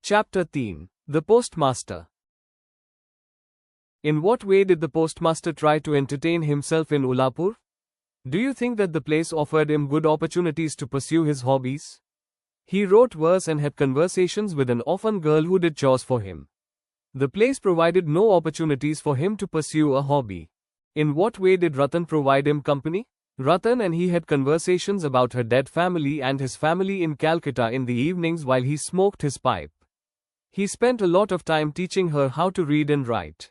Chapter 10. The Postmaster. In what way did the postmaster try to entertain himself in Ullaipur? Do you think that the place offered him good opportunities to pursue his hobbies? He wrote verse and had conversations with an orphan girl who did chores for him. The place provided no opportunities for him to pursue a hobby. In what way did Ratan provide him company? Ratan and he had conversations about her dead family and his family in Calcutta in the evenings while he smoked his pipe. He spent a lot of time teaching her how to read and write.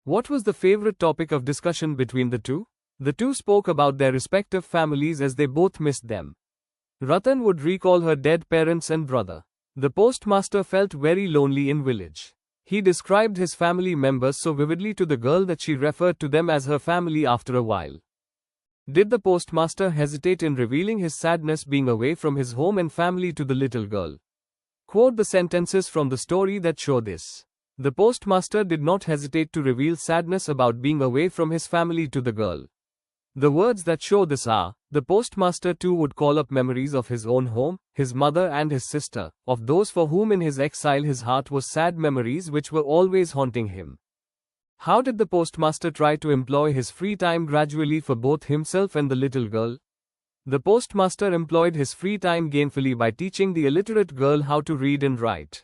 What was the favorite topic of discussion between the two? The two spoke about their respective families as they both missed them. Ratan would recall her dead parents and brother. The postmaster felt very lonely in village. He described his family members so vividly to the girl that she referred to them as her family after a while. Did the postmaster hesitate in revealing his sadness being away from his home and family to the little girl? Quote the sentences from the story that show this. The postmaster did not hesitate to reveal sadness about being away from his family to the girl. The words that show this are, the postmaster too would call up memories of his own home, his mother and his sister, of those for whom in his exile his heart was sad, memories which were always haunting him. How did the postmaster try to employ his free time gradually for both himself and the little girl? The postmaster employed his free time gainfully by teaching the illiterate girl how to read and write.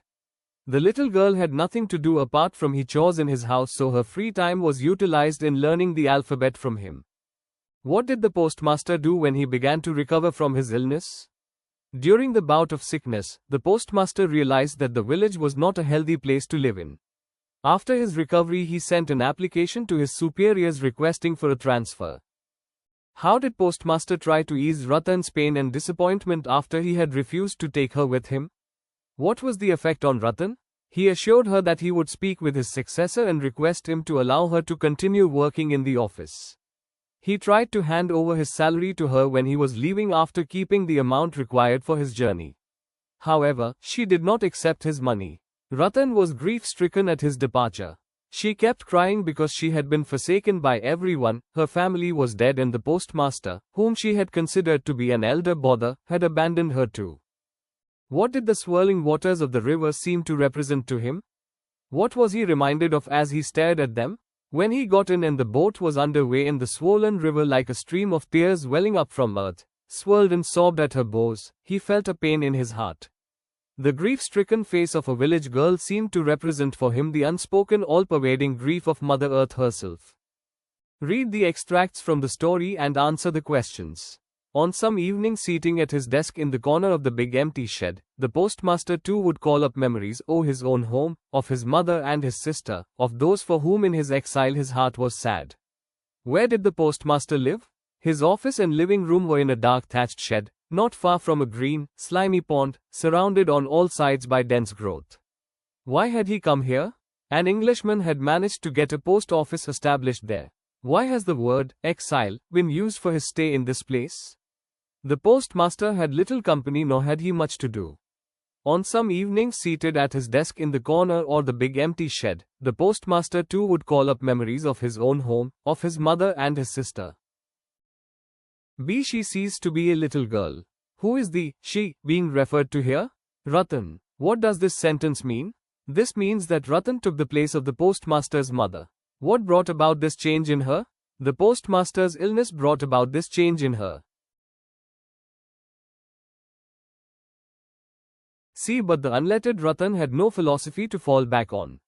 The little girl had nothing to do apart from his chores in his house, so her free time was utilized in learning the alphabet from him. What did the postmaster do when he began to recover from his illness? During the bout of sickness, the postmaster realized that the village was not a healthy place to live in. After his recovery, he sent an application to his superiors requesting for a transfer. How did postmaster try to ease Ratan's pain and disappointment after he had refused to take her with him? What was the effect on Ratan? He assured her that he would speak with his successor and request him to allow her to continue working in the office. He tried to hand over his salary to her when he was leaving after keeping the amount required for his journey. However, she did not accept his money. Ratan was grief-stricken at his departure. She kept crying because she had been forsaken by everyone, her family was dead and the postmaster, whom she had considered to be an elder brother, had abandoned her too. What did the swirling waters of the river seem to represent to him? What was he reminded of as he stared at them? When he got in and the boat was underway in the swollen river like a stream of tears welling up from earth, swirled and sobbed at her bows, he felt a pain in his heart. The grief-stricken face of a village girl seemed to represent for him the unspoken, all-pervading grief of Mother Earth herself. Read the extracts from the story and answer the questions. On some evening, seating at his desk in the corner of the big empty shed, the postmaster too would call up memories of his own home, of his mother and his sister, of those for whom in his exile his heart was sad. Where did the postmaster live? His office and living room were in a dark thatched shed, not far from a green, slimy pond, surrounded on all sides by dense growth. Why had he come here? An Englishman had managed to get a post office established there. Why has the word exile been used for his stay in this place? The postmaster had little company, nor had he much to do. On some evenings, seated at his desk in the corner or the big empty shed, the postmaster too would call up memories of his own home, of his mother and his sister. She ceased to be a little girl. Who is the she being referred to here? Ratan. What does this sentence mean? This means that Ratan took the place of the postmaster's mother. What brought about this change in her? The postmaster's illness brought about this change in her. See, but the unlettered Ratan had no philosophy to fall back on.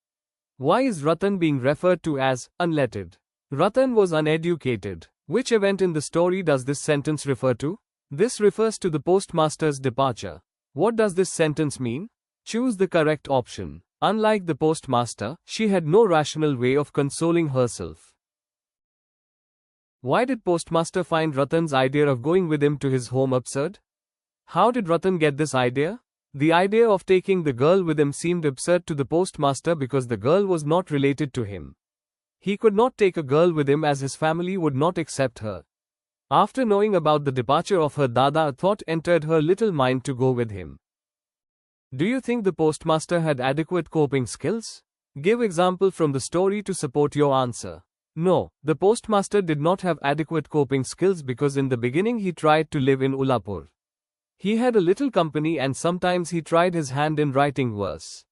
Why is Ratan being referred to as unlettered? Ratan was uneducated. Which event in the story does this sentence refer to? This refers to the postmaster's departure. What does this sentence mean? Choose the correct option. Unlike the postmaster, she had no rational way of consoling herself. Why did postmaster find Ratan's idea of going with him to his home absurd? How did Ratan get this idea? The idea of taking the girl with him seemed absurd to the postmaster because the girl was not related to him. He could not take a girl with him as his family would not accept her. After knowing about the departure of her dada, a thought entered her little mind to go with him. Do you think the postmaster had adequate coping skills? Give example from the story to support your answer. No, the postmaster did not have adequate coping skills because in the beginning he tried to live in Ullaipur. He had a little company and sometimes he tried his hand in writing verse.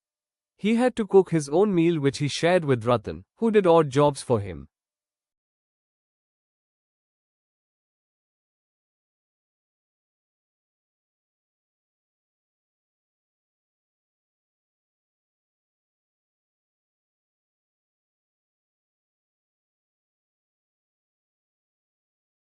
He had to cook his own meal which he shared with Ratan, who did odd jobs for him.